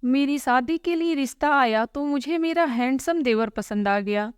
मेरी शादी के लिए रिश्ता आया तो मुझे मेरा हैंडसम देवर पसंद आ गया।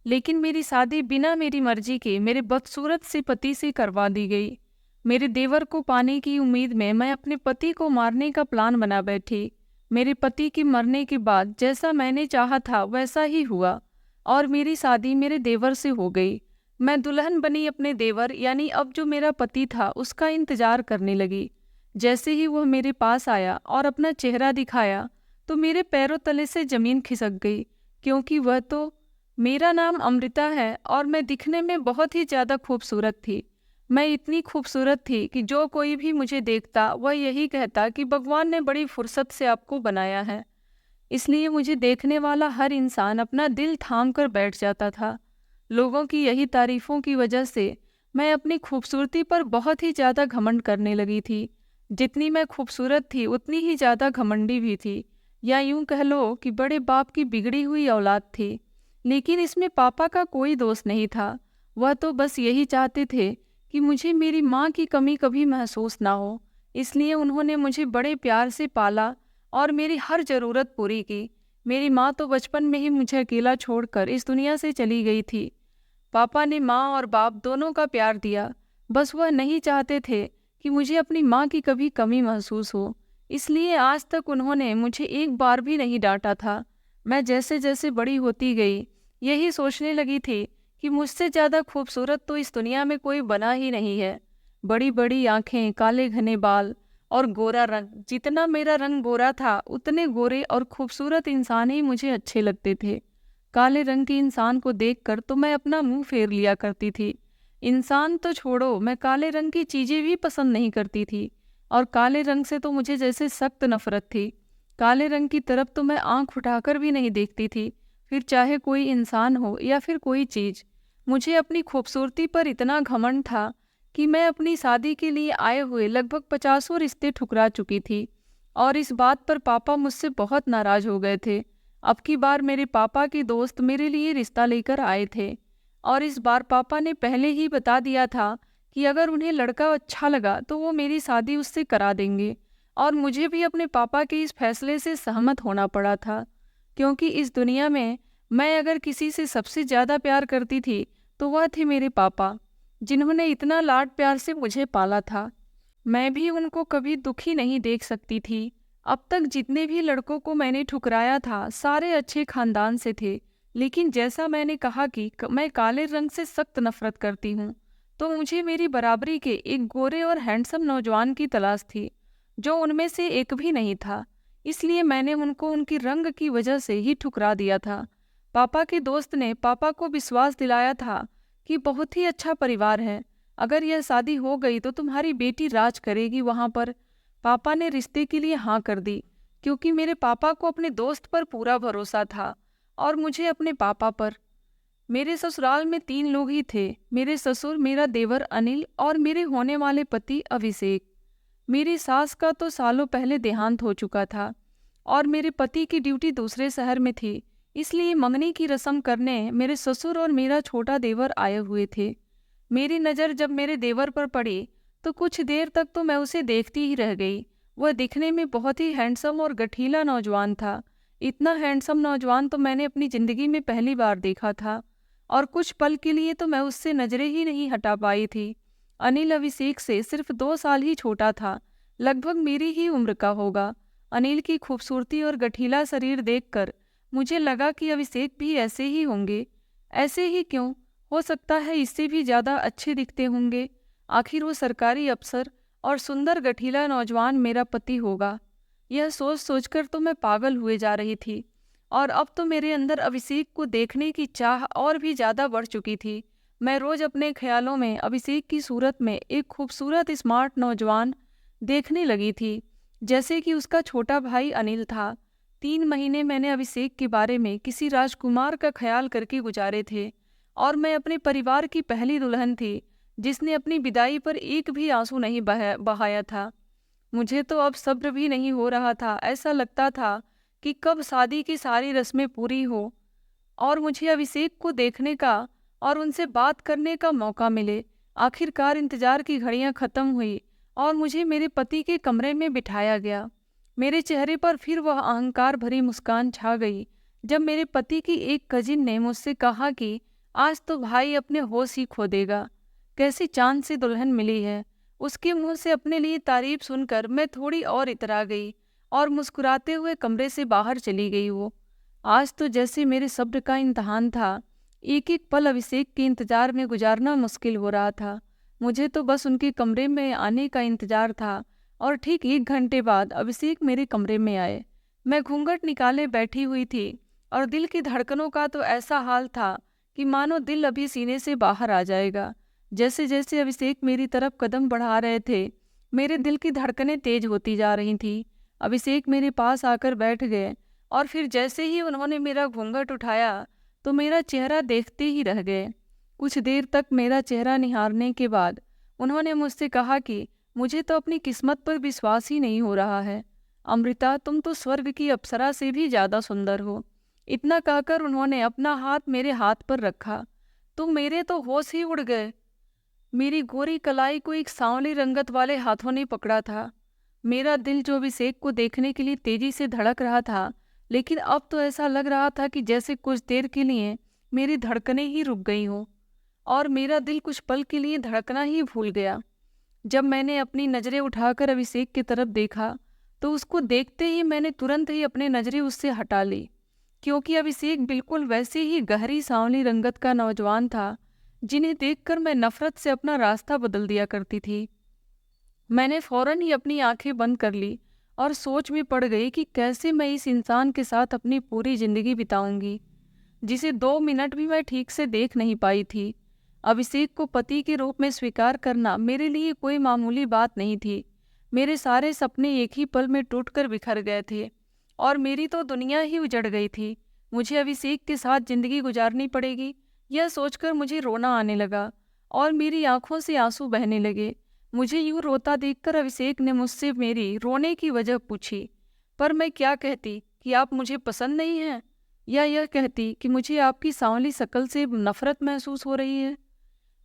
लेकिन मेरी शादी बिना मेरी मर्जी के मेरे बदसूरत से पति से करवा दी गई। मेरे देवर को पाने की उम्मीद में मैं अपने पति को मारने का प्लान बना बैठी। मेरे पति के मरने के बाद जैसा मैंने चाहा था वैसा ही हुआ और मेरी शादी मेरे देवर से हो गई। मैं दुल्हन बनी अपने देवर यानी अब जो मेरा पति था उसका इंतजार करने लगी। जैसे ही वह मेरे पास आया और अपना चेहरा दिखाया तो मेरे पैरों तले से जमीन खिसक गई, क्योंकि वह तो मेरा नाम अमृता है और मैं दिखने में बहुत ही ज़्यादा खूबसूरत थी। मैं इतनी खूबसूरत थी कि जो कोई भी मुझे देखता वह यही कहता कि भगवान ने बड़ी फुर्सत से आपको बनाया है। इसलिए मुझे देखने वाला हर इंसान अपना दिल थाम कर बैठ जाता था। लोगों की यही तारीफों की वजह से मैं अपनी खूबसूरती पर बहुत ही ज़्यादा घमंड करने लगी थी। जितनी मैं खूबसूरत थी उतनी ही ज़्यादा घमंडी भी थी, या यूं कह लो कि बड़े बाप की बिगड़ी हुई औलाद थी। लेकिन इसमें पापा का कोई दोष नहीं था। वह तो बस यही चाहते थे कि मुझे मेरी माँ की कमी कभी महसूस ना हो। इसलिए उन्होंने मुझे बड़े प्यार से पाला और मेरी हर ज़रूरत पूरी की। मेरी माँ तो बचपन में ही मुझे अकेला छोड़कर इस दुनिया से चली गई थी। पापा ने माँ और बाप दोनों का प्यार दिया, बस वह नहीं चाहते थे कि मुझे अपनी माँ की कभी कमी महसूस हो। इसलिए आज तक उन्होंने मुझे एक बार भी नहीं डांटा था। मैं जैसे जैसे बड़ी होती गई यही सोचने लगी थी कि मुझसे ज़्यादा खूबसूरत तो इस दुनिया में कोई बना ही नहीं है। बड़ी बड़ी आंखें, काले घने बाल और गोरा रंग। जितना मेरा रंग गोरा था उतने गोरे और खूबसूरत इंसान ही मुझे अच्छे लगते थे। काले रंग के इंसान को देखकर तो मैं अपना मुंह फेर लिया करती थी। इंसान तो छोड़ो, मैं काले रंग की चीज़ें भी पसंद नहीं करती थी और काले रंग से तो मुझे जैसे सख्त नफरत थी। काले रंग की तरफ तो मैं आंख उठाकर भी नहीं देखती थी, फिर चाहे कोई इंसान हो या फिर कोई चीज़। मुझे अपनी खूबसूरती पर इतना घमंड था कि मैं अपनी शादी के लिए आए हुए लगभग 50 रिश्ते ठुकरा चुकी थी और इस बात पर पापा मुझसे बहुत नाराज हो गए थे। अब की बार मेरे पापा के दोस्त मेरे लिए रिश्ता लेकर आए थे और इस बार पापा ने पहले ही बता दिया था कि अगर उन्हें लड़का अच्छा लगा तो वो मेरी शादी उससे करा देंगे। और मुझे भी अपने पापा के इस फैसले से सहमत होना पड़ा था, क्योंकि इस दुनिया में मैं अगर किसी से सबसे ज़्यादा प्यार करती थी तो वह थे मेरे पापा, जिन्होंने इतना लाड प्यार से मुझे पाला था। मैं भी उनको कभी दुखी नहीं देख सकती थी। अब तक जितने भी लड़कों को मैंने ठुकराया था सारे अच्छे खानदान से थे, लेकिन जैसा मैंने कहा कि मैं काले रंग से सख्त नफरत करती हूँ, तो मुझे मेरी बराबरी के एक गोरे और हैंडसम नौजवान की तलाश थी, जो उनमें से एक भी नहीं था। इसलिए मैंने उनको उनकी रंग की वजह से ही ठुकरा दिया था। पापा के दोस्त ने पापा को विश्वास दिलाया था कि बहुत ही अच्छा परिवार है, अगर यह शादी हो गई तो तुम्हारी बेटी राज करेगी वहां पर। पापा ने रिश्ते के लिए हाँ कर दी, क्योंकि मेरे पापा को अपने दोस्त पर पूरा भरोसा था और मुझे अपने पापा पर। मेरे ससुराल में 3 लोग ही थे, मेरे ससुर, मेरा देवर अनिल और मेरे होने वाले पति अभिषेक। मेरी सास का तो सालों पहले देहांत हो चुका था और मेरे पति की ड्यूटी दूसरे शहर में थी। इसलिए मंगनी की रस्म करने मेरे ससुर और मेरा छोटा देवर आए हुए थे। मेरी नज़र जब मेरे देवर पर पड़ी तो कुछ देर तक तो मैं उसे देखती ही रह गई। वह दिखने में बहुत ही हैंडसम और गठीला नौजवान था। इतना हैंडसम नौजवान तो मैंने अपनी ज़िंदगी में पहली बार देखा था और कुछ पल के लिए तो मैं उससे नज़रें ही नहीं हटा पाई थी। अनिल अभिषेक से सिर्फ 2 साल ही छोटा था, लगभग मेरी ही उम्र का होगा। अनिल की खूबसूरती और गठीला शरीर देखकर मुझे लगा कि अभिषेक भी ऐसे ही होंगे। ऐसे ही क्यों, हो सकता है इससे भी ज़्यादा अच्छे दिखते होंगे। आखिर वो सरकारी अफसर और सुंदर गठीला नौजवान मेरा पति होगा। यह सोच सोचकर तो मैं पागल हुए जा रही थी और अब तो मेरे अंदर अभिषेक को देखने की चाह और भी ज़्यादा बढ़ चुकी थी। मैं रोज़ अपने ख्यालों में अभिषेक की सूरत में एक खूबसूरत स्मार्ट नौजवान देखने लगी थी, जैसे कि उसका छोटा भाई अनिल था। 3 महीने मैंने अभिषेक के बारे में किसी राजकुमार का ख्याल करके गुजारे थे और मैं अपने परिवार की पहली दुल्हन थी जिसने अपनी विदाई पर एक भी आंसू नहीं बहाया था। मुझे तो अब सब्र भी नहीं हो रहा था। ऐसा लगता था कि कब शादी की सारी रस्में पूरी हो और मुझे अभिषेक को देखने का और उनसे बात करने का मौका मिले। आखिरकार इंतजार की घड़ियां खत्म हुई और मुझे मेरे पति के कमरे में बिठाया गया। मेरे चेहरे पर फिर वह अहंकार भरी मुस्कान छा गई जब मेरे पति की एक कजिन ने मुझसे कहा कि आज तो भाई अपने होश ही खो देगा, कैसी चांद सी दुल्हन मिली है। उसके मुंह से अपने लिए तारीफ सुनकर मैं थोड़ी और इतरा गई और मुस्कुराते हुए कमरे से बाहर चली गई। वो आज तो जैसे मेरे सब्र का इम्तहान था। एक एक पल अभिषेक के इंतजार में गुजारना मुश्किल हो रहा था। मुझे तो बस उनके कमरे में आने का इंतजार था और ठीक 1 घंटे बाद अभिषेक मेरे कमरे में आए। मैं घूंघट निकाले बैठी हुई थी और दिल की धड़कनों का तो ऐसा हाल था कि मानो दिल अभी सीने से बाहर आ जाएगा। जैसे जैसे अभिषेक मेरी तरफ कदम बढ़ा रहे थे, मेरे दिल की धड़कनें तेज होती जा रही थीं। अभिषेक मेरे पास आकर बैठ गए और फिर जैसे ही उन्होंने मेरा घूंघट उठाया तो मेरा चेहरा देखते ही रह गए। कुछ देर तक मेरा चेहरा निहारने के बाद उन्होंने मुझसे कहा कि मुझे तो अपनी किस्मत पर विश्वास ही नहीं हो रहा है। अमृता, तुम तो स्वर्ग की अप्सरा से भी ज्यादा सुंदर हो। इतना कहकर उन्होंने अपना हाथ मेरे हाथ पर रखा तो मेरे तो होश ही उड़ गए। मेरी गोरी कलाई को एक सांवली रंगत वाले हाथों ने पकड़ा था। मेरा दिल जो अभिषेक को देखने के लिए तेजी से धड़क रहा था, लेकिन अब तो ऐसा लग रहा था कि जैसे कुछ देर के लिए मेरी धड़कनें ही रुक गई हों और मेरा दिल कुछ पल के लिए धड़कना ही भूल गया। जब मैंने अपनी नज़रें उठाकर अभिषेक की तरफ देखा तो उसको देखते ही मैंने तुरंत ही अपनी नज़रें उससे हटा ली, क्योंकि अभिषेक बिल्कुल वैसे ही गहरी सांवली रंगत का नौजवान था जिन्हें देखकर मैं नफरत से अपना रास्ता बदल दिया करती थी। मैंने फौरन ही अपनी आंखें बंद कर ली और सोच में पड़ गई कि कैसे मैं इस इंसान के साथ अपनी पूरी जिंदगी बिताऊंगी जिसे 2 मिनट भी मैं ठीक से देख नहीं पाई थी। अभिषेक को पति के रूप में स्वीकार करना मेरे लिए कोई मामूली बात नहीं थी। मेरे सारे सपने एक ही पल में टूटकर बिखर गए थे और मेरी तो दुनिया ही उजड़ गई थी। मुझे अभिषेक के साथ जिंदगी गुजारनी पड़ेगी, यह सोचकर मुझे रोना आने लगा और मेरी आंखों से आंसू बहने लगे। मुझे यूं रोता देखकर अभिषेक ने मुझसे मेरी रोने की वजह पूछी, पर मैं क्या कहती कि आप मुझे पसंद नहीं हैं, या यह कहती कि मुझे आपकी सांवली शक्ल से नफरत महसूस हो रही है।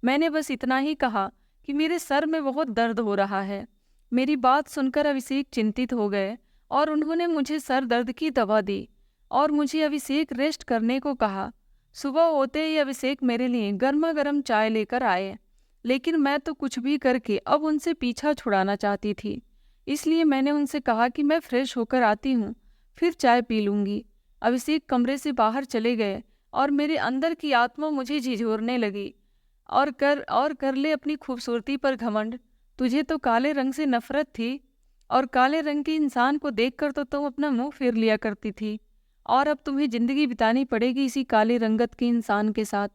मैंने बस इतना ही कहा कि मेरे सर में बहुत दर्द हो रहा है। मेरी बात सुनकर अभिषेक चिंतित हो गए और उन्होंने मुझे सर दर्द की दवा दी और मुझे अभिषेक रेस्ट करने को कहा। सुबह होते ही अभिषेक मेरे लिए गर्मा गर्म चाय लेकर आए, लेकिन मैं तो कुछ भी करके अब उनसे पीछा छुड़ाना चाहती थी। इसलिए मैंने उनसे कहा कि मैं फ्रेश होकर आती हूँ, फिर चाय पी लूँगी। अभिषेक कमरे से बाहर चले गए और मेरे अंदर की आत्मा मुझे झिझोरने लगी। और कर ले अपनी खूबसूरती पर घमंड। तुझे तो काले रंग से नफरत थी और काले रंग के इंसान को देखकर तो तुम अपना मुंह फेर लिया करती थी, और अब तुम्हें जिंदगी बितानी पड़ेगी इसी काले रंगत के इंसान के साथ।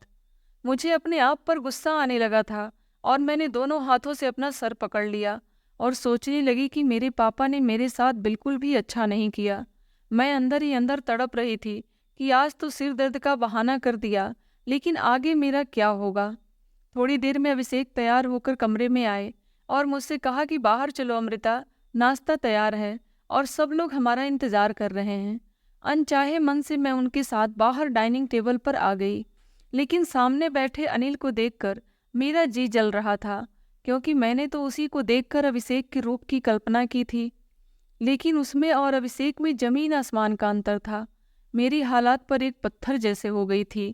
मुझे अपने आप पर गुस्सा आने लगा था और मैंने दोनों हाथों से अपना सर पकड़ लिया और सोचने लगी कि मेरे पापा ने मेरे साथ बिल्कुल भी अच्छा नहीं किया। मैं अंदर ही अंदर तड़प रही थी कि आज तो सिर दर्द का बहाना कर दिया, लेकिन आगे मेरा क्या होगा। थोड़ी देर में अभिषेक तैयार होकर कमरे में आए और मुझसे कहा कि बाहर चलो अमृता, नाश्ता तैयार है और सब लोग हमारा इंतजार कर रहे हैं। अनचाहे मन से मैं उनके साथ बाहर डाइनिंग टेबल पर आ गई, लेकिन सामने बैठे अनिल को देखकर मेरा जी जल रहा था, क्योंकि मैंने तो उसी को देखकर अभिषेक के रूप की कल्पना की थी, लेकिन उसमें और अभिषेक में जमीन आसमान का अंतर था। मेरी हालात पर एक पत्थर जैसे हो गई थी,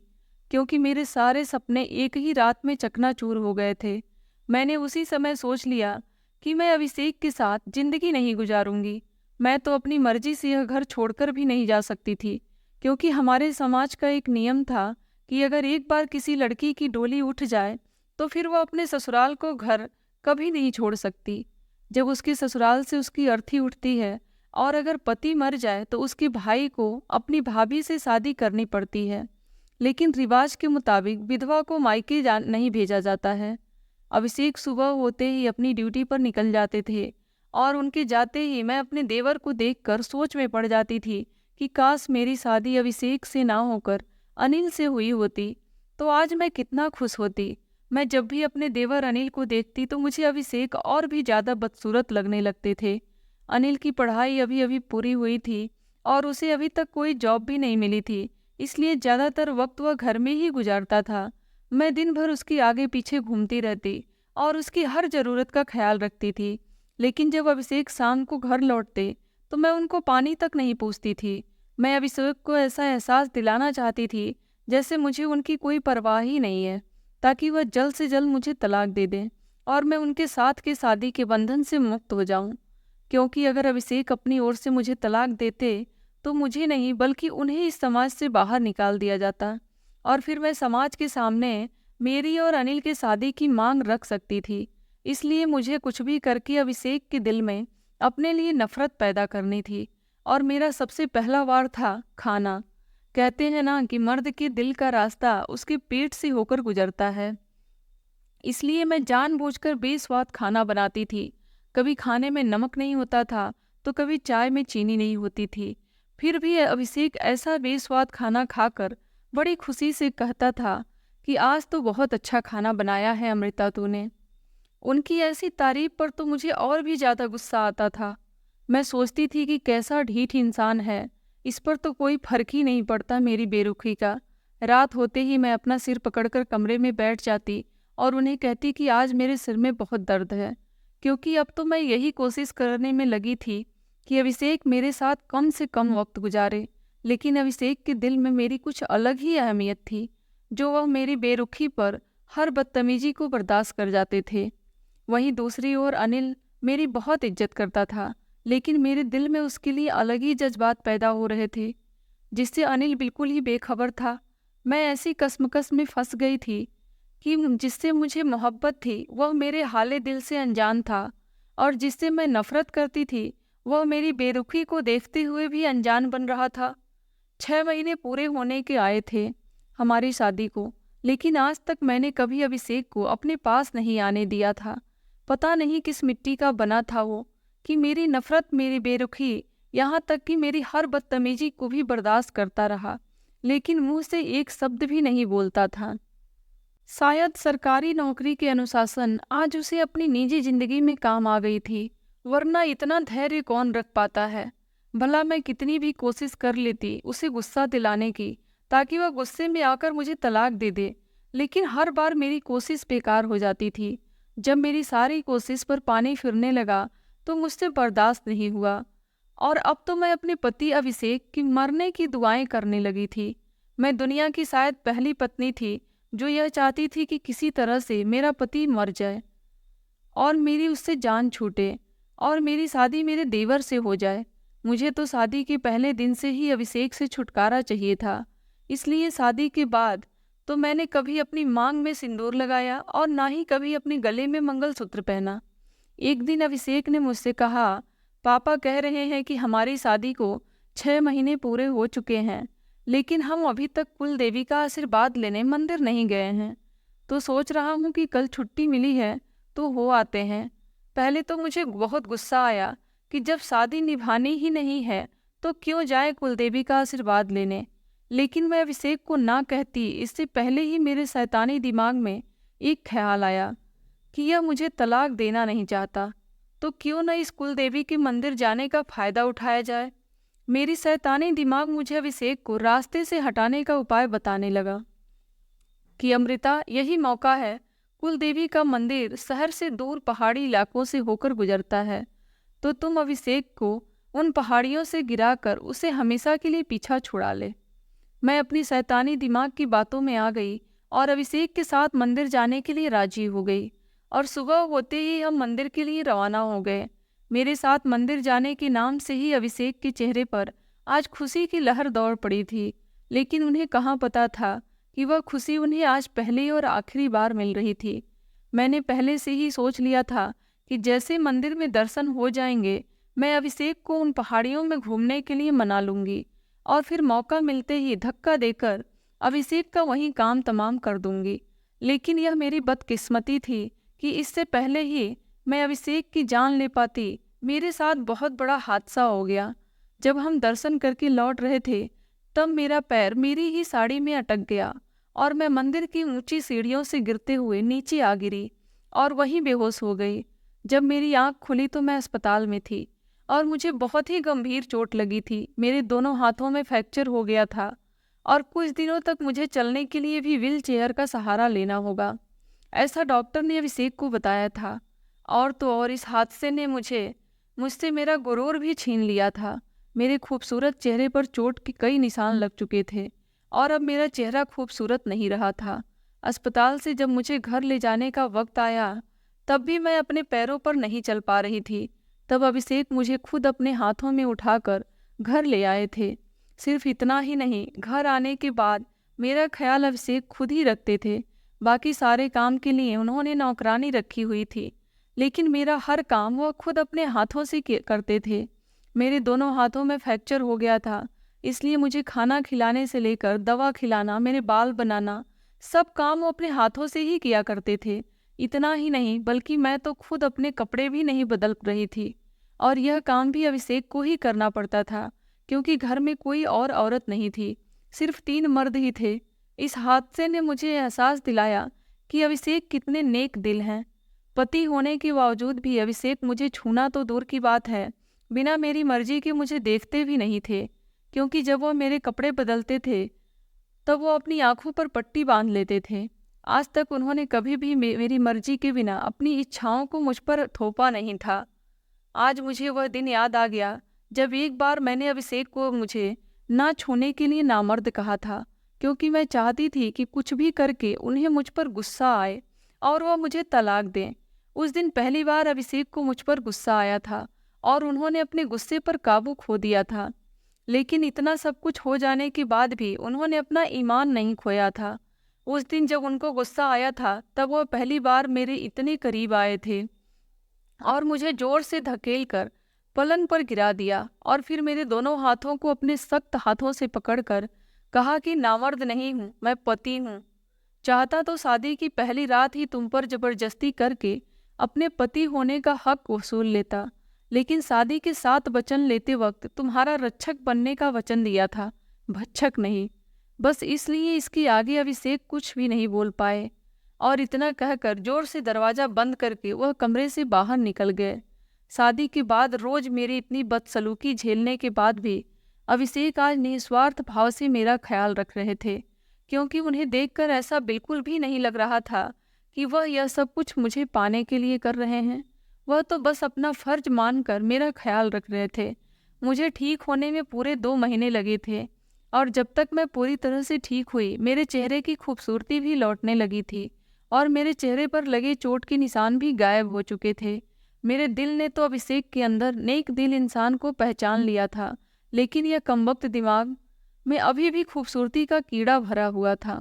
क्योंकि मेरे सारे सपने एक ही रात में चकनाचूर हो गए थे। मैंने उसी समय सोच लिया कि मैं अभिषेक के साथ जिंदगी नहीं गुजारूंगी। मैं तो अपनी मर्जी से यह घर छोड़कर भी नहीं जा सकती थी, क्योंकि हमारे समाज का एक नियम था कि अगर एक बार किसी लड़की की डोली उठ जाए तो फिर वह अपने ससुराल को घर कभी नहीं छोड़ सकती। जब उसके ससुराल से उसकी अर्थी उठती है और अगर पति मर जाए तो उसके भाई को अपनी भाभी से शादी करनी पड़ती है, लेकिन रिवाज के मुताबिक विधवा को मायके नहीं भेजा जाता है। अभिषेक सुबह होते ही अपनी ड्यूटी पर निकल जाते थे और उनके जाते ही मैं अपने देवर को देखकर सोच में पड़ जाती थी कि काश मेरी शादी अभिषेक से ना होकर अनिल से हुई होती तो आज मैं कितना खुश होती। मैं जब भी अपने देवर अनिल को देखती तो मुझे अभिषेक और भी ज़्यादा बदसूरत लगने लगते थे। अनिल की पढ़ाई अभी अभी पूरी हुई थी और उसे अभी तक कोई जॉब भी नहीं मिली थी, इसलिए ज़्यादातर वक्त वह घर में ही गुजारता था। मैं दिन भर उसके आगे पीछे घूमती रहती और उसकी हर ज़रूरत का ख्याल रखती थी, लेकिन जब अभिषेक शाम को घर लौटते तो मैं उनको पानी तक नहीं पूछती थी। मैं अभिषेक को ऐसा एहसास दिलाना चाहती थी जैसे मुझे उनकी कोई परवाह ही नहीं है, ताकि वह जल्द से जल्द मुझे तलाक दे दें और मैं उनके साथ के शादी के बंधन से मुक्त हो जाऊं। क्योंकि अगर अभिषेक अपनी ओर से मुझे तलाक देते तो मुझे नहीं बल्कि उन्हें इस समाज से बाहर निकाल दिया जाता और फिर मैं समाज के सामने मेरी और अनिल के शादी की मांग रख सकती थी। इसलिए मुझे कुछ भी करके अभिषेक के दिल में अपने लिए नफरत पैदा करनी थी और मेरा सबसे पहला वार था खाना। कहते हैं ना कि मर्द के दिल का रास्ता उसके पेट से होकर गुजरता है। इसलिए मैं जानबूझकर बेस्वाद खाना बनाती थी। कभी खाने में नमक नहीं होता था तो कभी चाय में चीनी नहीं होती थी। फिर भी अभिषेक ऐसा बेस्वाद खाना खाकर बड़ी खुशी से कहता था कि आज तो बहुत अच्छा खाना बनाया है अमृता तूने। उनकी ऐसी तारीफ पर तो मुझे और भी ज़्यादा गुस्सा आता था। मैं सोचती थी कि कैसा ढीठ इंसान है, इस पर तो कोई फर्क ही नहीं पड़ता मेरी बेरुखी का। रात होते ही मैं अपना सिर पकड़कर कमरे में बैठ जाती और उन्हें कहती कि आज मेरे सिर में बहुत दर्द है, क्योंकि अब तो मैं यही कोशिश करने में लगी थी कि अभिषेक मेरे साथ कम से कम वक्त गुजारे। लेकिन अभिषेक के दिल में मेरी कुछ अलग ही अहमियत थी, जो वह मेरी बेरुखी पर हर बदतमीजी को बर्दाश्त कर जाते थे। वहीं दूसरी ओर अनिल मेरी बहुत इज्जत करता था, लेकिन मेरे दिल में उसके लिए अलग ही जज्बात पैदा हो रहे थे, जिससे अनिल बिल्कुल ही बेखबर था। मैं ऐसी कश्मकश में फंस गई थी कि जिससे मुझे मोहब्बत थी वह मेरे हाले दिल से अनजान था, और जिससे मैं नफरत करती थी वह मेरी बेरुखी को देखते हुए भी अनजान बन रहा था। 6 महीने पूरे होने के आए थे हमारी शादी को, लेकिन आज तक मैंने कभी अभिषेक को अपने पास नहीं आने दिया था। पता नहीं किस मिट्टी का बना था वो, कि मेरी नफरत, मेरी बेरुखी, यहाँ तक कि मेरी हर बदतमीजी को भी बर्दाश्त करता रहा, लेकिन मुंह से एक शब्द भी नहीं बोलता था। शायद सरकारी नौकरी के अनुशासन आज उसे अपनी निजी जिंदगी में काम आ गई थी, वरना इतना धैर्य कौन रख पाता है। भला मैं कितनी भी कोशिश कर लेती उसे गुस्सा दिलाने की, ताकि वह गुस्से में आकर मुझे तलाक दे दे, लेकिन हर बार मेरी कोशिश बेकार हो जाती थी। जब मेरी सारी कोशिश पर पानी फिरने लगा तो मुझसे बर्दाश्त नहीं हुआ, और अब तो मैं अपने पति अभिषेक की मरने की दुआएं करने लगी थी। मैं दुनिया की शायद पहली पत्नी थी जो यह चाहती थी कि किसी तरह से मेरा पति मर जाए और मेरी उससे जान छूटे और मेरी शादी मेरे देवर से हो जाए। मुझे तो शादी के पहले दिन से ही अभिषेक से छुटकारा चाहिए था। इसलिए शादी के बाद तो मैंने कभी अपनी मांग में सिंदूर लगाया और ना ही कभी अपने गले में मंगलसूत्र पहना। एक दिन अभिषेक ने मुझसे कहा, पापा कह रहे हैं कि हमारी शादी को 6 महीने पूरे हो चुके हैं, लेकिन हम अभी तक कुल देवी का आशीर्वाद लेने मंदिर नहीं गए हैं। तो सोच रहा हूँ कि कल छुट्टी मिली है तो हो आते हैं। पहले तो मुझे बहुत गुस्सा आया कि जब शादी निभानी ही नहीं है तो क्यों जाए कुलदेवी का आशीर्वाद लेने, लेकिन मैं अभिषेक को ना कहती इससे पहले ही मेरे शैतानी दिमाग में एक ख्याल आया कि यह मुझे तलाक देना नहीं चाहता, तो क्यों न इस कुलदेवी के मंदिर जाने का फायदा उठाया जाए। मेरी शैतानी दिमाग मुझे अभिषेक को रास्ते से हटाने का उपाय बताने लगा कि अमृता, यही मौका है। कुलदेवी का मंदिर शहर से दूर पहाड़ी इलाकों से होकर गुजरता है, तो तुम अभिषेक को उन पहाड़ियों से गिराकर उसे हमेशा के लिए पीछा छुड़ा ले। मैं अपनी शैतानी दिमाग की बातों में आ गई और अभिषेक के साथ मंदिर जाने के लिए राजी हो गई, और सुबह होते ही हम मंदिर के लिए रवाना हो गए। मेरे साथ मंदिर जाने के नाम से ही अभिषेक के चेहरे पर आज खुशी की लहर दौड़ पड़ी थी, लेकिन उन्हें कहाँ पता था कि वह खुशी उन्हें आज पहली और आखिरी बार मिल रही थी। मैंने पहले से ही सोच लिया था कि जैसे मंदिर में दर्शन हो जाएंगे, मैं अभिषेक को उन पहाड़ियों में घूमने के लिए मना लूंगी और फिर मौका मिलते ही धक्का देकर अभिषेक का वहीं काम तमाम कर दूंगी। लेकिन यह मेरी बदकिस्मती थी कि इससे पहले ही मैं अभिषेक की जान ले पाती, मेरे साथ बहुत बड़ा हादसा हो गया। जब हम दर्शन करके लौट रहे थे तब मेरा पैर मेरी ही साड़ी में अटक गया और मैं मंदिर की ऊंची सीढ़ियों से गिरते हुए नीचे आ गिरी और वहीं बेहोश हो गई। जब मेरी आंख खुली तो मैं अस्पताल में थी और मुझे बहुत ही गंभीर चोट लगी थी। मेरे दोनों हाथों में फ्रैक्चर हो गया था और कुछ दिनों तक मुझे चलने के लिए भी व्हील चेयर का सहारा लेना होगा, ऐसा डॉक्टर ने अभिषेक को बताया था। और तो और इस हादसे ने मुझे मुझसे मेरा गुरूर भी छीन लिया था। मेरे खूबसूरत चेहरे पर चोट के कई निशान लग चुके थे और अब मेरा चेहरा खूबसूरत नहीं रहा था। अस्पताल से जब मुझे घर ले जाने का वक्त आया, तब भी मैं अपने पैरों पर नहीं चल पा रही थी। तब अभिषेक मुझे खुद अपने हाथों में उठाकर घर ले आए थे। सिर्फ इतना ही नहीं, घर आने के बाद मेरा ख्याल अभिषेक खुद ही रखते थे। बाकी सारे काम के लिए उन्होंने नौकरानी रखी हुई थी, लेकिन मेरा हर काम वह खुद अपने हाथों से करते थे। मेरे दोनों हाथों में फ्रैक्चर हो गया था, इसलिए मुझे खाना खिलाने से लेकर दवा खिलाना, मेरे बाल बनाना, सब काम वो अपने हाथों से ही किया करते थे। इतना ही नहीं, बल्कि मैं तो खुद अपने कपड़े भी नहीं बदल रही थी, और यह काम भी अभिषेक को ही करना पड़ता था, क्योंकि घर में कोई और औरत नहीं थी, सिर्फ 3 मर्द ही थे। इस हादसे ने मुझे एहसास दिलाया कि अभिषेक कितने नेक दिल हैं। पति होने के बावजूद भी अभिषेक मुझे छूना तो दूर की बात है, बिना मेरी मर्जी के मुझे देखते भी नहीं थे, क्योंकि जब वो मेरे कपड़े बदलते थे तब वो अपनी आंखों पर पट्टी बांध लेते थे। आज तक उन्होंने कभी भी मेरी मर्जी के बिना अपनी इच्छाओं को मुझ पर थोपा नहीं था। आज मुझे वह दिन याद आ गया जब एक बार मैंने अभिषेक को मुझे ना छूने के लिए नामर्द कहा था, क्योंकि मैं चाहती थी कि कुछ भी करके उन्हें मुझ पर गुस्सा आए और वह मुझे तलाक दें। उस दिन पहली बार अभिषेक को मुझ पर गुस्सा आया था और उन्होंने अपने गुस्से पर काबू खो दिया था। लेकिन इतना सब कुछ हो जाने के बाद भी उन्होंने अपना ईमान नहीं खोया था। उस दिन जब उनको गुस्सा आया था, तब वह पहली बार मेरे इतने करीब आए थे और मुझे जोर से धकेल कर पलंग पर गिरा दिया, और फिर मेरे दोनों हाथों को अपने सख्त हाथों से पकड़कर कहा कि नामर्द नहीं हूँ, मैं पति हूँ। चाहता तो शादी की पहली रात ही तुम पर जबरदस्ती करके अपने पति होने का हक वसूल लेता, लेकिन शादी के 7 वचन लेते वक्त तुम्हारा रक्षक बनने का वचन दिया था, भक्षक नहीं। बस इसलिए इसके आगे अभिषेक कुछ भी नहीं बोल पाए, और इतना कहकर जोर से दरवाजा बंद करके वह कमरे से बाहर निकल गए। शादी के बाद रोज मेरी इतनी बदसलूकी झेलने के बाद भी अभिषेक आज निस्वार्थ भाव से मेरा ख्याल रख रहे थे, क्योंकि उन्हें देखकर ऐसा बिल्कुल भी नहीं लग रहा था कि वह यह सब कुछ मुझे पाने के लिए कर रहे हैं। वह तो बस अपना फर्ज मानकर मेरा ख्याल रख रहे थे। मुझे ठीक होने में पूरे 2 महीने लगे थे, और जब तक मैं पूरी तरह से ठीक हुई, मेरे चेहरे की खूबसूरती भी लौटने लगी थी और मेरे चेहरे पर लगे चोट के निशान भी गायब हो चुके थे। मेरे दिल ने तो अभिषेक के अंदर नेक दिल इंसान को पहचान लिया था, लेकिन यह कमबख्त दिमाग में अभी भी खूबसूरती का कीड़ा भरा हुआ था।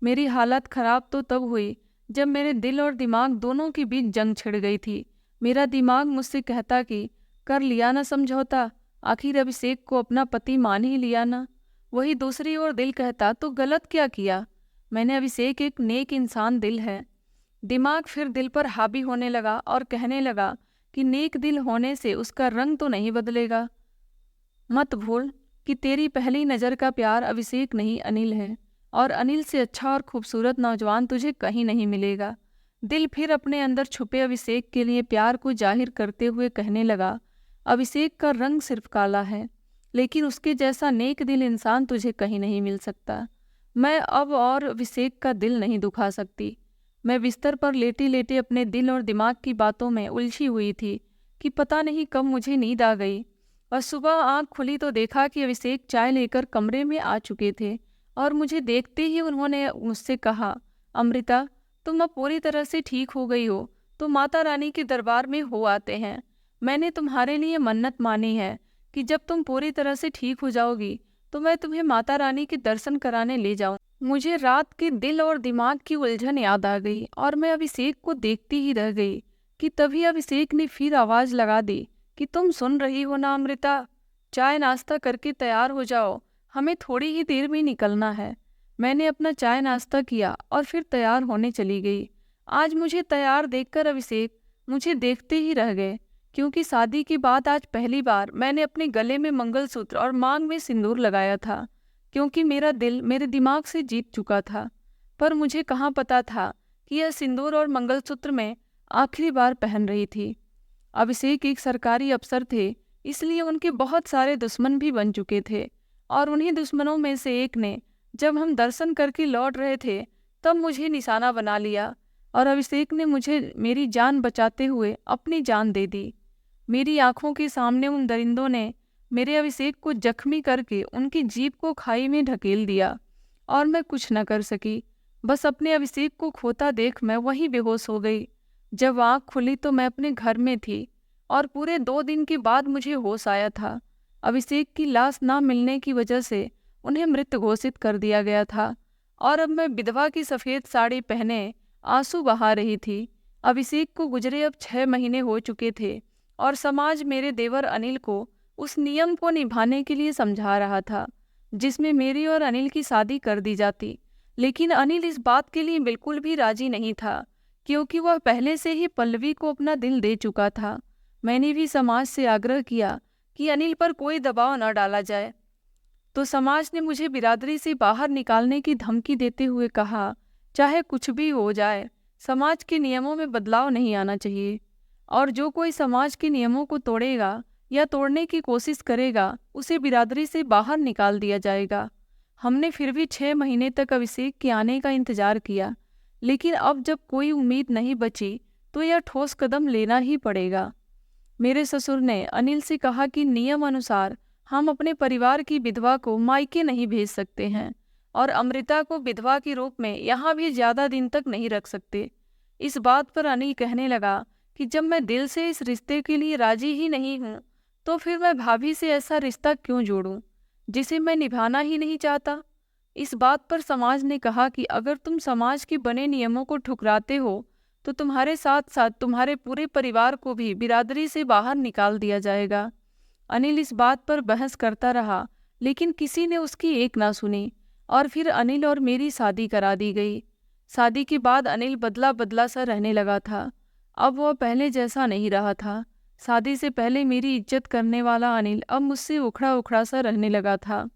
मेरी हालत खराब तो तब हुई जब मेरे दिल और दिमाग दोनों के बीच जंग छिड़ गई थी। मेरा दिमाग मुझसे कहता कि कर लिया ना समझौता, आखिर अभिषेक को अपना पति मान ही लिया ना। वही दूसरी ओर दिल कहता तो गलत क्या किया, मैंने अभिषेक एक नेक इंसान दिल है। दिमाग फिर दिल पर हावी होने लगा और कहने लगा कि नेक दिल होने से उसका रंग तो नहीं बदलेगा। मत भूल कि तेरी पहली नज़र का प्यार अभिषेक नहीं, अनिल है, और अनिल से अच्छा और खूबसूरत नौजवान तुझे कहीं नहीं मिलेगा। दिल फिर अपने अंदर छुपे अभिषेक के लिए प्यार को जाहिर करते हुए कहने लगा, अभिषेक का रंग सिर्फ काला है, लेकिन उसके जैसा नेक दिल इंसान तुझे कहीं नहीं मिल सकता। मैं अब और अभिषेक का दिल नहीं दुखा सकती। मैं बिस्तर पर लेटे लेटे अपने दिल और दिमाग की बातों में उलझी हुई थी कि पता नहीं कब मुझे नींद आ गई, और सुबह आँख खुली तो देखा कि अभिषेक चाय लेकर कमरे में आ चुके थे, और मुझे देखते ही उन्होंने मुझसे कहा, अमृता, तुम अब पूरी तरह से ठीक हो गई हो तो माता रानी के दरबार में हो आते हैं। मैंने तुम्हारे लिए मन्नत मानी है कि जब तुम पूरी तरह से ठीक हो जाओगी तो मैं तुम्हें माता रानी के दर्शन कराने ले जाऊं। मुझे रात के दिल और दिमाग की उलझन याद आ गई और मैं अभिषेक को देखती ही रह गई कि तभी अभिषेक ने फिर आवाज लगा दी कि तुम सुन रही हो ना अमृता, चाय नाश्ता करके तैयार हो जाओ, हमें थोड़ी ही देर में निकलना है। मैंने अपना चाय नाश्ता किया और फिर तैयार होने चली गई। आज मुझे तैयार देखकर अभिषेक मुझे देखते ही रह गए, क्योंकि शादी के बाद आज पहली बार मैंने अपने गले में मंगलसूत्र और मांग में सिंदूर लगाया था, क्योंकि मेरा दिल मेरे दिमाग से जीत चुका था। पर मुझे कहाँ पता था कि यह सिंदूर और मंगलसूत्र मैं आखिरी बार पहन रही थी। अभिषेक एक सरकारी अफसर थे, इसलिए उनके बहुत सारे दुश्मन भी बन चुके थे, और उन्हीं दुश्मनों में से एक ने जब हम दर्शन करके लौट रहे थे तब मुझे निशाना बना लिया, और अभिषेक ने मुझे मेरी जान बचाते हुए अपनी जान दे दी। मेरी आंखों के सामने उन दरिंदों ने मेरे अभिषेक को जख्मी करके उनकी जीभ को खाई में ढकेल दिया और मैं कुछ न कर सकी। बस अपने अभिषेक को खोता देख मैं वहीं बेहोश हो गई। जब आँख खुली तो मैं अपने घर में थी और पूरे 2 दिन के बाद मुझे होश आया था। अभिषेक की लाश ना मिलने की वजह से उन्हें मृत घोषित कर दिया गया था और अब मैं विधवा की सफ़ेद साड़ी पहने आंसू बहा रही थी। अभिषेक को गुजरे अब 6 महीने हो चुके थे और समाज मेरे देवर अनिल को उस नियम को निभाने के लिए समझा रहा था जिसमें मेरी और अनिल की शादी कर दी जाती। लेकिन अनिल इस बात के लिए बिल्कुल भी राजी नहीं था क्योंकि वह पहले से ही पल्लवी को अपना दिल दे चुका था। मैंने भी समाज से आग्रह किया कि अनिल पर कोई दबाव न डाला जाए, तो समाज ने मुझे बिरादरी से बाहर निकालने की धमकी देते हुए कहा, चाहे कुछ भी हो जाए, समाज के नियमों में बदलाव नहीं आना चाहिए और जो कोई समाज के नियमों को तोड़ेगा या तोड़ने की कोशिश करेगा, उसे बिरादरी से बाहर निकाल दिया जाएगा। हमने फिर भी 6 महीने तक अभिषेक के आने का इंतजार किया, लेकिन अब जब कोई उम्मीद नहीं बची, तो यह ठोस कदम लेना ही पड़ेगा। मेरे ससुर ने अनिल से कहा कि नियम अनुसार हम अपने परिवार की विधवा को मायके नहीं भेज सकते हैं और अमृता को विधवा के रूप में यहाँ भी ज़्यादा दिन तक नहीं रख सकते। इस बात पर अनिल कहने लगा कि जब मैं दिल से इस रिश्ते के लिए राजी ही नहीं हूँ, तो फिर मैं भाभी से ऐसा रिश्ता क्यों जोड़ूं जिसे मैं निभाना ही नहीं चाहता। इस बात पर समाज ने कहा कि अगर तुम समाज के बने नियमों को ठुकराते हो तो तुम्हारे साथ साथ तुम्हारे पूरे परिवार को भी बिरादरी से बाहर निकाल दिया जाएगा। अनिल इस बात पर बहस करता रहा, लेकिन किसी ने उसकी एक ना सुनी और फिर अनिल और मेरी शादी करा दी गई। शादी के बाद अनिल बदला बदला सा रहने लगा था। अब वह पहले जैसा नहीं रहा था। शादी से पहले मेरी इज्जत करने वाला अनिल अब मुझसे उखड़ा उखड़ा सा रहने लगा था।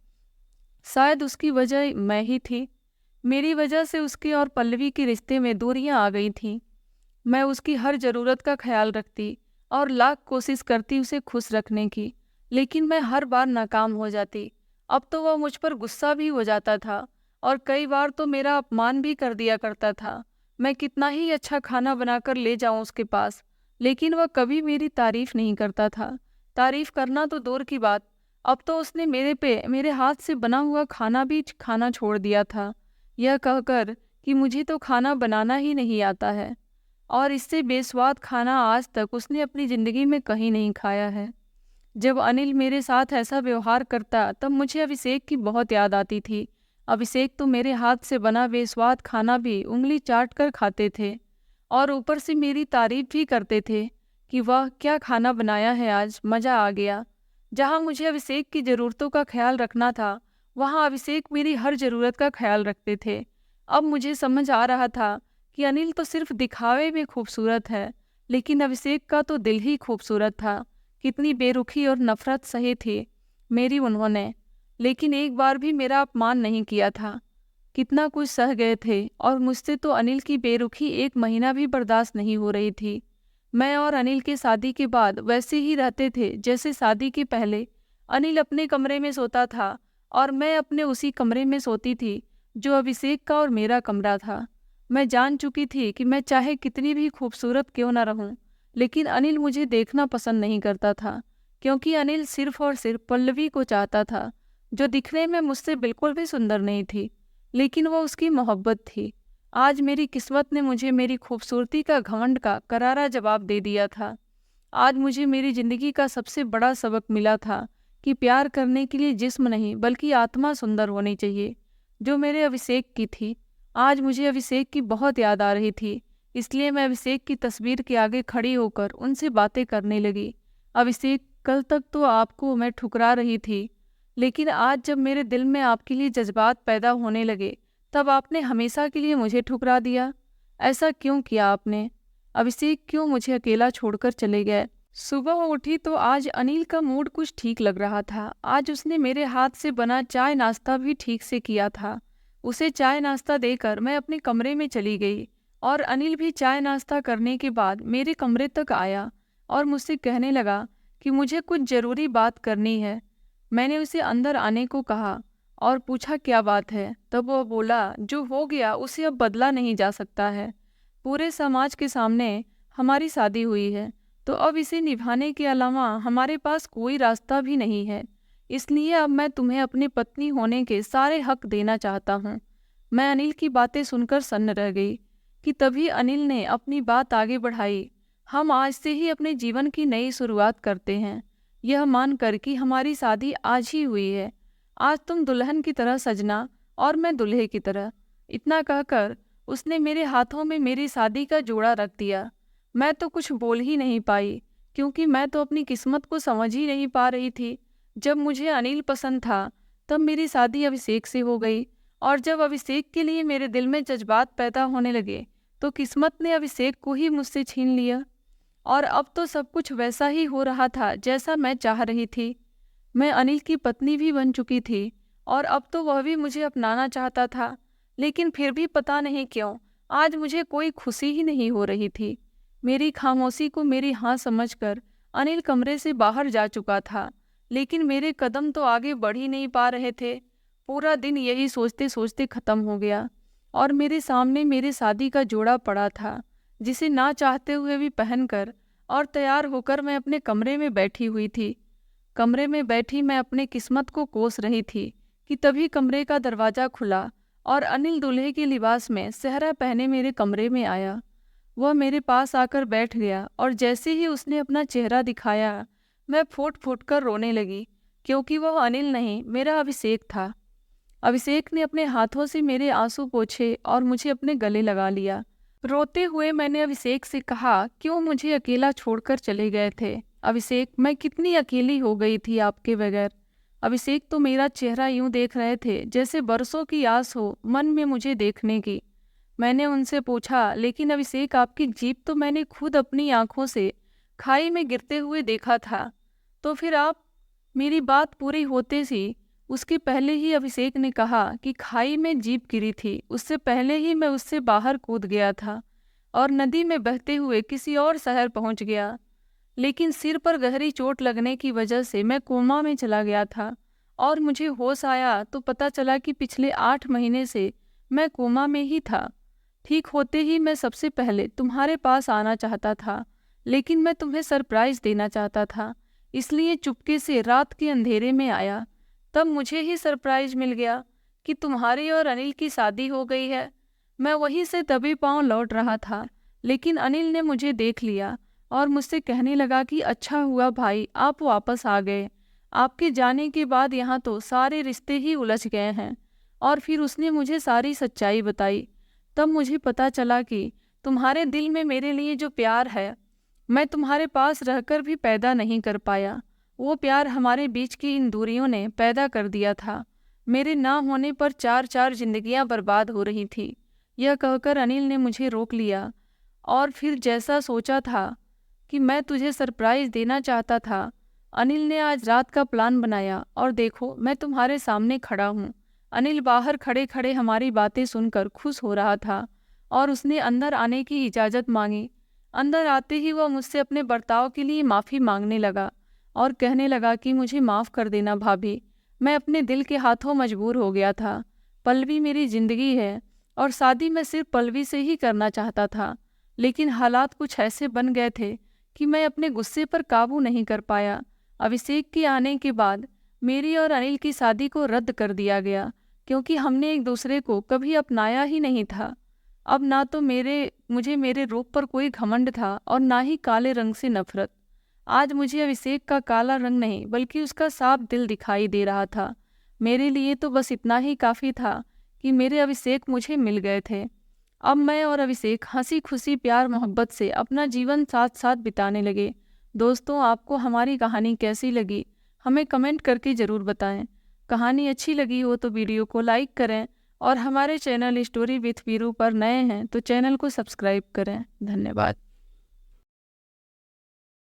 शायद उसकी वजह मैं ही थी। मेरी वजह से उसके और पल्लवी के रिश्ते में दूरियां आ गई थीं। मैं उसकी हर ज़रूरत का ख्याल रखती और लाख कोशिश करती उसे खुश रखने की, लेकिन मैं हर बार नाकाम हो जाती। अब तो वह मुझ पर गुस्सा भी हो जाता था और कई बार तो मेरा अपमान भी कर दिया करता था। मैं कितना ही अच्छा खाना बनाकर ले जाऊं उसके पास, लेकिन वह कभी मेरी तारीफ नहीं करता था। तारीफ करना तो दूर की बात, अब तो उसने मेरे हाथ से बना हुआ खाना भी खाना छोड़ दिया था, यह कहकर कि मुझे तो खाना बनाना ही नहीं आता है। और इससे बेस्वाद खाना आज तक उसने अपनी ज़िंदगी में कहीं नहीं खाया है। जब अनिल मेरे साथ ऐसा व्यवहार करता तब मुझे अभिषेक की बहुत याद आती थी। अभिषेक तो मेरे हाथ से बना बेस्वाद खाना भी उंगली चाट कर खाते थे और ऊपर से मेरी तारीफ भी करते थे कि वाह क्या खाना बनाया है आज, मज़ा आ गया। जहाँ मुझे अभिषेक की ज़रूरतों का ख्याल रखना था, वहाँ अभिषेक मेरी हर ज़रूरत का ख्याल रखते थे। अब मुझे समझ आ रहा था कि अनिल तो सिर्फ दिखावे में खूबसूरत है, लेकिन अभिषेक का तो दिल ही खूबसूरत था। कितनी बेरुखी और नफरत सही थी मेरी उन्होंने, लेकिन एक बार भी मेरा अपमान नहीं किया था। कितना कुछ सह गए थे और मुझसे तो अनिल की बेरुखी 1 महीना भी बर्दाश्त नहीं हो रही थी। मैं और अनिल के शादी के बाद वैसे ही रहते थे जैसे शादी के पहले। अनिल अपने कमरे में सोता था और मैं अपने उसी कमरे में सोती थी जो अभिषेक का और मेरा कमरा था। मैं जान चुकी थी कि मैं चाहे कितनी भी खूबसूरत क्यों न रहूं, लेकिन अनिल मुझे देखना पसंद नहीं करता था, क्योंकि अनिल सिर्फ और सिर्फ पल्लवी को चाहता था, जो दिखने में मुझसे बिल्कुल भी सुंदर नहीं थी, लेकिन वो उसकी मोहब्बत थी। आज मेरी किस्मत ने मुझे मेरी खूबसूरती का घमंड का करारा जवाब दे दिया था। आज मुझे मेरी ज़िंदगी का सबसे बड़ा सबक मिला था कि प्यार करने के लिए जिस्म नहीं बल्कि आत्मा सुंदर होनी चाहिए, जो मेरे अभिषेक की थी। आज मुझे अभिषेक की बहुत याद आ रही थी, इसलिए मैं अभिषेक की तस्वीर के आगे खड़ी होकर उनसे बातें करने लगी। अभिषेक, कल तक तो आपको मैं ठुकरा रही थी, लेकिन आज जब मेरे दिल में आपके लिए जज्बात पैदा होने लगे, तब आपने हमेशा के लिए मुझे ठुकरा दिया। ऐसा क्यों किया आपने? अभिषेक क्यों मुझे अकेला छोड़कर चले गए? सुबह उठी तो आज अनिल का मूड कुछ ठीक लग रहा था। आज उसने मेरे हाथ से बना चाय नाश्ता भी ठीक से किया था। उसे चाय नाश्ता देकर मैं अपने कमरे में चली गई और अनिल भी चाय नाश्ता करने के बाद मेरे कमरे तक आया और मुझसे कहने लगा कि मुझे कुछ ज़रूरी बात करनी है। मैंने उसे अंदर आने को कहा और पूछा क्या बात है, तब वह बोला जो हो गया उसे अब बदला नहीं जा सकता है। पूरे समाज के सामने हमारी शादी हुई है, तो अब इसे निभाने के अलावा हमारे पास कोई रास्ता भी नहीं है। इसलिए अब मैं तुम्हें अपनी पत्नी होने के सारे हक देना चाहता हूँ। मैं अनिल की बातें सुनकर सन्न रह गई कि तभी अनिल ने अपनी बात आगे बढ़ाई। हम आज से ही अपने जीवन की नई शुरुआत करते हैं, यह मानकर कि हमारी शादी आज ही हुई है। आज तुम दुल्हन की तरह सजना और मैं दूल्हे की तरह। इतना कहकर उसने मेरे हाथों में मेरी शादी का जोड़ा रख दिया। मैं तो कुछ बोल ही नहीं पाई, क्योंकि मैं तो अपनी किस्मत को समझ ही नहीं पा रही थी। जब मुझे अनिल पसंद था तब मेरी शादी अभिषेक से हो गई, और जब अभिषेक के लिए मेरे दिल में जज्बात पैदा होने लगे तो किस्मत ने अभिषेक को ही मुझसे छीन लिया। और अब तो सब कुछ वैसा ही हो रहा था जैसा मैं चाह रही थी। मैं अनिल की पत्नी भी बन चुकी थी और अब तो वह भी मुझे अपनाना चाहता था। लेकिन फिर भी पता नहीं क्यों आज मुझे कोई खुशी ही नहीं हो रही थी। मेरी खामोशी को मेरी हाँ समझकर अनिल कमरे से बाहर जा चुका था, लेकिन मेरे कदम तो आगे बढ़ ही नहीं पा रहे थे। पूरा दिन यही सोचते सोचते खत्म हो गया और मेरे सामने मेरे शादी का जोड़ा पड़ा था, जिसे ना चाहते हुए भी पहनकर और तैयार होकर मैं अपने कमरे में बैठी हुई थी। कमरे में बैठी मैं अपने किस्मत को कोस रही थी कि तभी कमरे का दरवाज़ा खुला और अनिल दूल्हे के लिबास में सेहरा पहने मेरे कमरे में आया। वह मेरे पास आकर बैठ गया और जैसे ही उसने अपना चेहरा दिखाया मैं फूट फूट कर रोने लगी, क्योंकि वह अनिल नहीं मेरा अभिषेक था। अभिषेक ने अपने हाथों से मेरे आंसू पोंछे और मुझे अपने गले लगा लिया। रोते हुए मैंने अभिषेक से कहा, क्यों मुझे अकेला छोड़कर चले गए थे? अभिषेक, मैं कितनी अकेली हो गई थी आपके बगैर। अभिषेक तो मेरा चेहरा यूं देख रहे थे जैसे बरसों की आस हो मन में मुझे देखने की। मैंने उनसे पूछा, लेकिन अभिषेक आपकी जीभ तो मैंने खुद अपनी आंखों से खाई में गिरते हुए देखा था। तो फिर आप? मेरी बात पूरी होते सी उसके पहले ही अभिषेक ने कहा कि खाई में जीभ गिरी थी, उससे पहले ही मैं उससे बाहर कूद गया था और नदी में बहते हुए किसी और शहर पहुंच गया। लेकिन सिर पर गहरी चोट लगने की वजह से मैं कोमा में चला गया था और मुझे होश आया तो पता चला कि पिछले 8 महीने से मैं कोमा में ही था। ठीक होते ही मैं सबसे पहले तुम्हारे पास आना चाहता था, लेकिन मैं तुम्हें सरप्राइज देना चाहता था, इसलिए चुपके से रात के अंधेरे में आया। तब मुझे ही सरप्राइज मिल गया कि तुम्हारी और अनिल की शादी हो गई है। मैं वहीं से दबे पांव लौट रहा था, लेकिन अनिल ने मुझे देख लिया और मुझसे कहने लगा कि अच्छा हुआ भाई आप वापस आ गए। आपके जाने के बाद यहाँ तो सारे रिश्ते ही उलझ गए हैं। और फिर उसने मुझे सारी सच्चाई बताई। तब मुझे पता चला कि तुम्हारे दिल में मेरे लिए जो प्यार है मैं तुम्हारे पास रहकर भी पैदा नहीं कर पाया। वो प्यार हमारे बीच की इन दूरियों ने पैदा कर दिया था। मेरे ना होने पर 4 जिंदगियां बर्बाद हो रही थी। यह कहकर अनिल ने मुझे रोक लिया और फिर जैसा सोचा था कि मैं तुझे सरप्राइज देना चाहता था, अनिल ने आज रात का प्लान बनाया और देखो मैं तुम्हारे सामने खड़ा हूँ। अनिल बाहर खड़े खड़े हमारी बातें सुनकर खुश हो रहा था और उसने अंदर आने की इजाज़त मांगी। अंदर आते ही वह मुझसे अपने बर्ताव के लिए माफ़ी मांगने लगा और कहने लगा कि मुझे माफ़ कर देना भाभी, मैं अपने दिल के हाथों मजबूर हो गया था। पल्लवी मेरी ज़िंदगी है और शादी मैं सिर्फ पल्लवी से ही करना चाहता था, लेकिन हालात कुछ ऐसे बन गए थे कि मैं अपने गुस्से पर काबू नहीं कर पाया। अभिषेक के आने के बाद मेरी और अनिल की शादी को रद्द कर दिया गया, क्योंकि हमने एक दूसरे को कभी अपनाया ही नहीं था। अब ना तो मुझे मेरे रूप पर कोई घमंड था और ना ही काले रंग से नफरत। आज मुझे अभिषेक का काला रंग नहीं बल्कि उसका साफ दिल दिखाई दे रहा था। मेरे लिए तो बस इतना ही काफ़ी था कि मेरे अभिषेक मुझे मिल गए थे। अब मैं और अभिषेक हंसी खुशी प्यार मोहब्बत से अपना जीवन साथ साथ बिताने लगे। दोस्तों, आपको हमारी कहानी कैसी लगी हमें कमेंट करके ज़रूर बताएं। कहानी अच्छी लगी हो तो वीडियो को लाइक करें और हमारे चैनल स्टोरी विथ वीरू पर नए हैं तो चैनल को सब्सक्राइब करें। धन्यवाद।